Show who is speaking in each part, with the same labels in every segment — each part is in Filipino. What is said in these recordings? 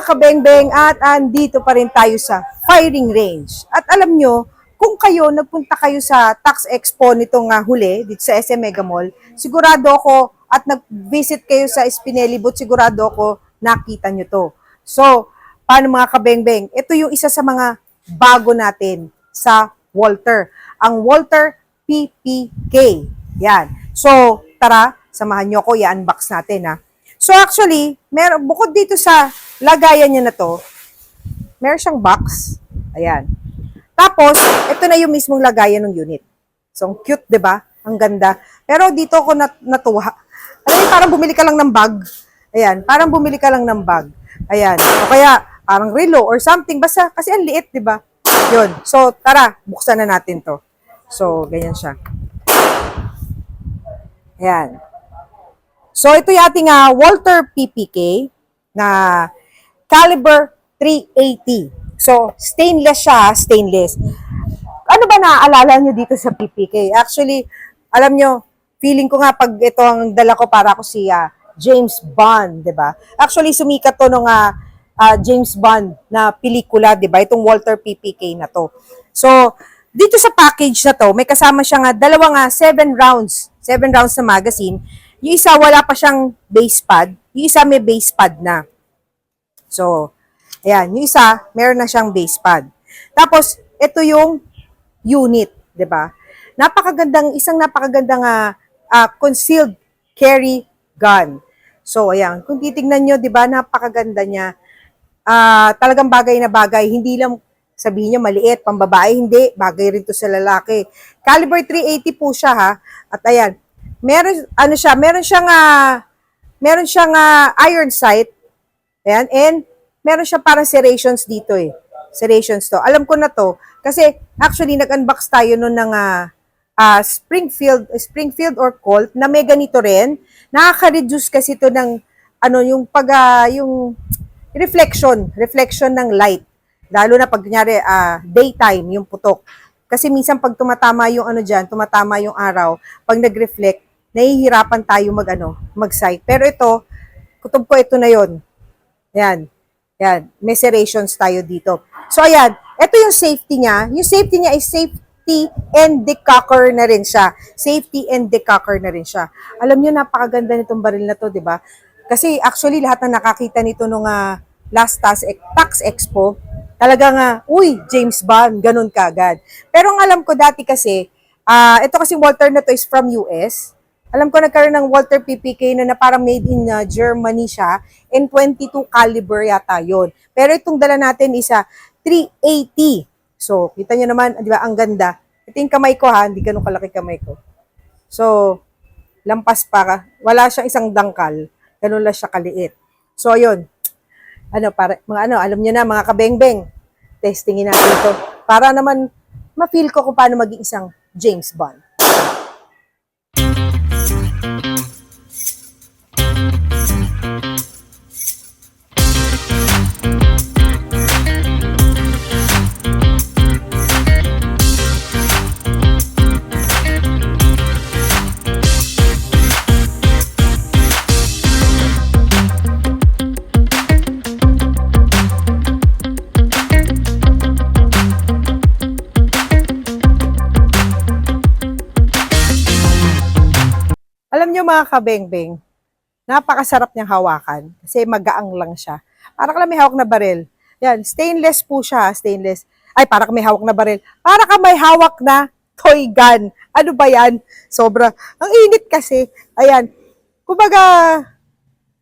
Speaker 1: kabengbeng at andito pa rin tayo sa firing range. At alam nyo, kung kayo nagpunta kayo sa Tax Expo nitong huli dito sa SM Mega Mall, sigurado ako at nag-visit kayo sa Spinelli Booth, sigurado ako nakita nyo to. So, paano mga kabengbeng? Ito yung isa sa mga bago natin sa Walter. Ang Walter PPK. Yan. So, tara, samahan nyo ko, i-unbox natin ha. So actually, bukod dito sa lagayan niya na to, meron siyang box. Ayan. Tapos, ito na yung mismong lagayan ng unit. So, ang cute, di ba? Ang ganda. Pero dito ako natuwa. Alam mo, parang bumili ka lang ng bag. Ayan, parang bumili ka lang ng bag. Ayan. O kaya, parang relo or something. Basta, kasi ang liit, di ba? Yun. So, tara, buksan na natin to. So, ganyan siya. Ayan. So, ito yung ating Walter PPK na caliber 380. So, stainless siya, stainless. Ano ba naaalala nyo dito sa PPK? Actually, alam nyo, feeling ko nga pag ito ang dala ko para ako si James Bond, di ba? Actually, sumikat to nung James Bond na pelikula, di ba? Itong Walter PPK na to. So, dito sa package na to, may kasama siyang dalawang 7 rounds na magazine. Yung isa, wala pa siyang base pad. Yung isa, may base pad na. So, ayan. Yung isa, meron na siyang base pad. Tapos, ito yung unit, di ba? Isang napakagandang concealed carry gun. So, ayan. Kung titignan nyo, di ba, napakaganda niya. Talagang bagay na bagay. Hindi lang sabihin nyo maliit, pambabae, hindi. Bagay rin to sa lalaki. Caliber 380 po siya, ha. At ayan. Meron siyang iron sight. Ayan, and meron siya parang serrations dito eh. Serrations to. Alam ko na to kasi actually nag-unbox tayo noon ng Springfield or Colt na may ganito rin. Nakaka-reduce kasi to ng yung reflection ng light. Lalo na pag kunyari daytime yung putok. Kasi minsan pag tumatama yung tumatama yung araw, pag nag-reflect, nahihirapan tayo mag-sight. Pero ito, kutob ko ito na yon. Ayan. Ayan. May serrations tayo dito. So, ayan. Ito yung safety niya. Yung safety niya is safety and decocker na rin siya. Safety and decocker na rin siya. Alam niyo, napakaganda nitong baril na to, di ba? Kasi actually, lahat na nakakita nito nung last Tax Expo, talagang, uy, James Bond, ganun kagad. Pero ang alam ko dati kasi, ito kasi Walter na to is from US. Alam ko nagkaroon ng Walter PPK na parang made in Germany siya, and 22 caliber yata yon. Pero itong dala natin is 380. So, kita nyo naman, di ba, ang ganda. Ito yung kamay ko hindi ganun kalaki kamay ko. So, lampas pa, wala siyang isang dangkal, ganun lang siya kaliit. So, ayun. Alam nyo na, mga kabengbeng, testingin natin ito. Para naman, ma-feel ko kung paano maging isang James Bond. Alam nyo mga kabengbeng, napakasarap niyang hawakan kasi magaang lang siya. Para ka lang may hawak na baril. Yan, stainless po siya, stainless. Ay, para ka may hawak na baril. Para ka may hawak na toy gun. Ano ba yan? Sobra. Ang init kasi. Ayan. Kumbaga,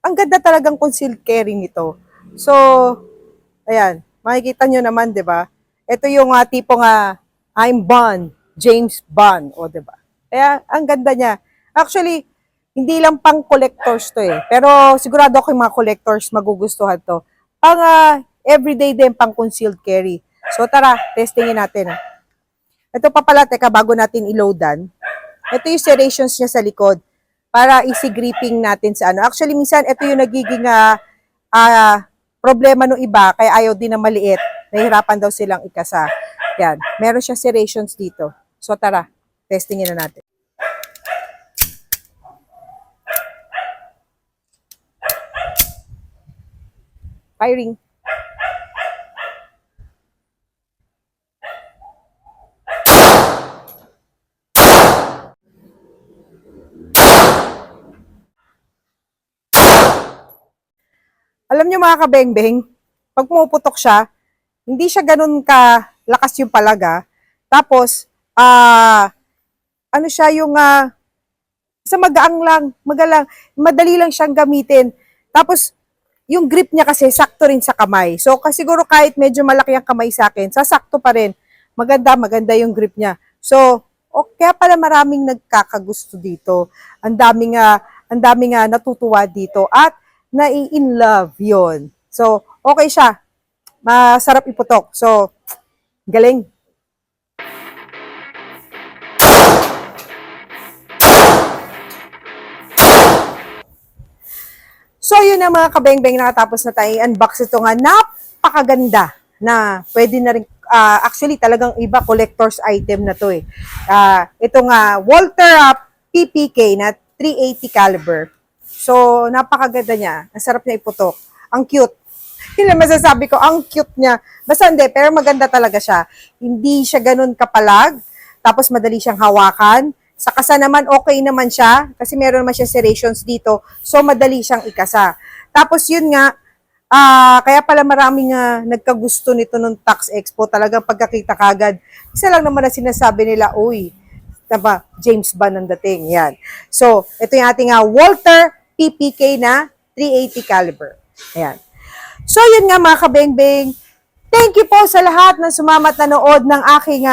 Speaker 1: ang ganda talagang concealed carry nito. So, ayan. Makikita nyo naman, di ba? Ito yung tipong I'm Bond, James Bond. O, di ba? Kaya, ang ganda niya. Actually, hindi lang pang collectors to eh. Pero sigurado ako yung mga collectors magugustuhan to. Pang everyday din, pang concealed carry. So tara, testingin natin. Ito pa pala, teka, bago natin i-loadan. Ito yung serrations niya sa likod. Para easy gripping natin sa Actually, minsan, ito yung nagiging problema ng iba, kaya ayaw din na maliit. Nahihirapan daw silang ikasa. Yan, meron siya serrations dito. So tara, testingin na natin. Firing. Alam nyo mga kabengbeng, pag pumuputok siya, hindi siya ganun kalakas yung palaga. Tapos, ano siya yung, sa magaang lang, magalang, madali lang siyang gamitin. Tapos, yung grip niya kasi sakto rin sa kamay. So, kasi siguro kahit medyo malaki ang kamay sa akin, sasakto pa rin. Maganda yung grip niya. So, kaya pala maraming nagkakagusto dito. Ang daming natutuwa dito at nai-in love yon. So, okay siya. Masarap iputok. So, galing. So, yun na mga kabengbeng, nakatapos na tayo unbox ito nga. Napakaganda na pwede na rin, actually talagang iba collector's item na to eh. Ito nga, Walther PPK na 380 caliber. So, napakaganda niya. Ang sarap niya iputok. Ang cute. Yun lang masasabi ko, ang cute niya. Basta hindi, pero maganda talaga siya. Hindi siya ganun kapalag. Tapos madali siyang hawakan. Sa kasa naman, okay naman siya. Kasi meron naman siya serrations dito. So, madali siyang ikasa. Tapos yun nga, kaya pala maraming nagkagusto nito nung Tax Expo. Talagang pagkakita kagad. Isa lang naman na sinasabi nila, uy, diba, James Bond ang dating. Yan. So, ito yung ating Walther PPK na 380 caliber. Ayan. So, yun nga mga kabengbeng. Thank you po sa lahat na sumamat nanood ng aking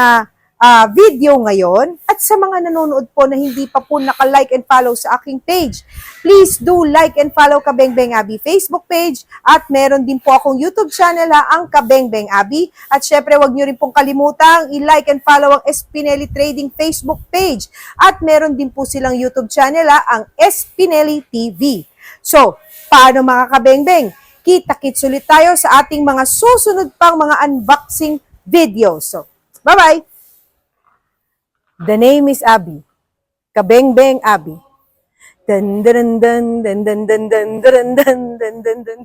Speaker 1: video ngayon. At sa mga nanonood po na hindi pa po naka-like and follow sa aking page, please do like and follow Kabengbeng Abi Facebook page. At meron din po akong YouTube channel ang Kabengbeng Abi. At syempre, wag nyo rin pong kalimutang i-like and follow ang Espineli Trading Facebook page. At meron din po silang YouTube channel ang Espineli TV. So, paano mga kabengbeng? Kita-kits ulit tayo sa ating mga susunod pang mga unboxing videos. So, bye-bye! The name is Abi. Kabengbeng Abi. Dun dun dun dun dun dun dun dun dun dun dun dun.